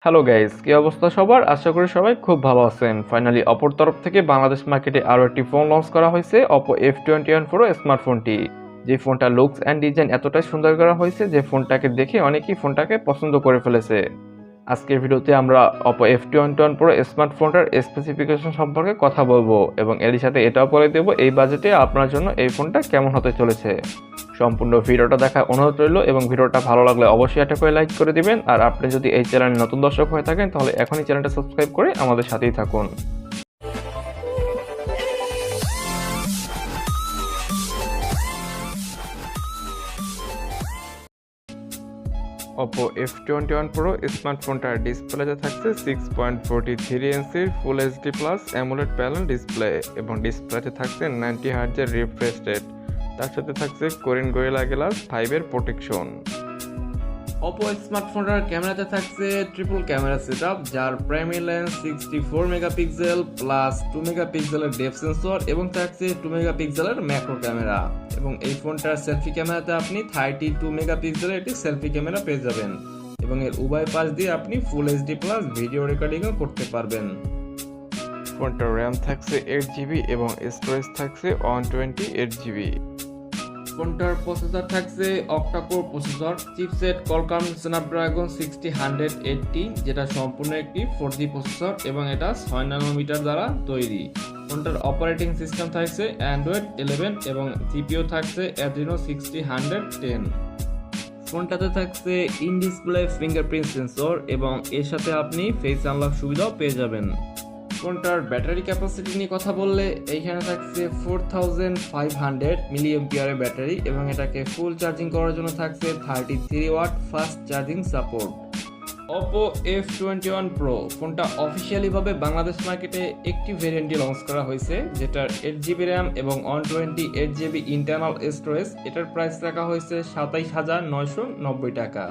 Hello guys, কি অবস্থা সবার? আশা করি সবাই খুব ভালো আছেন। ফাইনালি অপোর তরফ থেকে বাংলাদেশ মার্কেটে আরও একটি ফোন লঞ্চ করা হয়েছে, Oppo F21 Pro স্মার্টফোনটি। যে ফোনটা লুকস অ্যান্ড ডিজাইন এতটাই সুন্দর করা হয়েছে যে ফোনটাকে দেখে অনেকেই ফোনটাকে পছন্দ করে ফেলেছে। আজকের ভিডিওতে আমরা Oppo F21 Pro স্মার্টফোনটার স্পেসিফিকেশন সম্পর্কে কথা বলবো এবং এর সাথে এটাও বলে দেবো এই বাজেটে আপনার জন্য এই ফোনটা কেমন হতে চলেছে। সম্পূর্ণ ভিডিওটা দেখার অনুরোধ রইল এবং ভিডিওটা ভালো লাগলে অবশ্যই একটা করে লাইক করে দিবেন। আর আপনি যদি এই চ্যানেলে নতুন দর্শক হয়ে থাকেন তাহলে এখনই চ্যানেলটা সাবস্ক্রাইব করে আমাদের সাথেই থাকুন। Oppo F21 Pro স্মার্টফোনটার ডিসপ্লেতে থাকছে 6.43 ইঞ্চির full HD plus AMOLED panel display এবং ডিসপ্লেতে থাকছে 90 হার্টজের রিফ্রেশ রেট। তার সাথে থাকছে কোরিয়ান গরিলা গ্লাস 5 এর প্রোটেকশন। Oppo স্মার্টফোনটার ক্যামেরাতে থাকছে ট্রিপল ক্যামেরা সেটআপ, যার প্রাইমারি লেন্স 64 মেগাপিক্সেল প্লাস 2 মেগাপিক্সেলের ডেপথ সেন্সর এবং থাকছে 2 মেগাপিক্সেলের ম্যাক্রো ক্যামেরা। এবং এই ফোনটার সেলফি ক্যামেরাতে আপনি 32 মেগাপিক্সেলের একটি সেলফি ক্যামেরা পেয়ে যাবেন এবং এর উভয় পাশ দিয়ে আপনি ফুল এইচডি প্লাস ভিডিও রেকর্ডিংও করতে পারবেন। ফোনটার র্যাম থাকছে 8GB এবং স্টোরেজ থাকছে 128GB। ফোনটার প্রসেসর থাকছে octa-core processor, chipset Qualcomm Snapdragon 6080, যেটা সম্পূর্ণ একটি 4G প্রসেসর এবং এটা 6 ন্যানোমিটার দ্বারা তৈরি। ফোনটার অপারেটিং সিস্টেম থাকছে অ্যান্ড্রয়েড 11 এবং জিপিও থাকছে Adreno 6010। ফোনটাতে থাকছে ইন ডিসপ্লে ফিঙ্গারপ্রিন্ট সেন্সর এবং এর সাথে আপনি ফেস আনলক সুবিধাও পেয়ে যাবেন। ফোনটার ব্যাটারি ক্যাপাসিটি নিয়ে কথা বললে এইখানে থাকছে 4500 মিলিঅ্যাম্পিয়ারের ব্যাটারি এবং এটাকে ফুল চার্জিং করার জন্য থাকছে 33 watt fast charging support. Oppo F21 Pro ফোনটা অফিসিয়ালি ভাবে বাংলাদেশ মার্কেটে একটি ভেরিয়েন্টে লঞ্চ করা হয়েছে, যেটার 8GB র্যাম এবং 128GB ইন্টারনাল স্টোরেজ। এটার প্রাইস রাখা হয়েছে 27990 টাকা।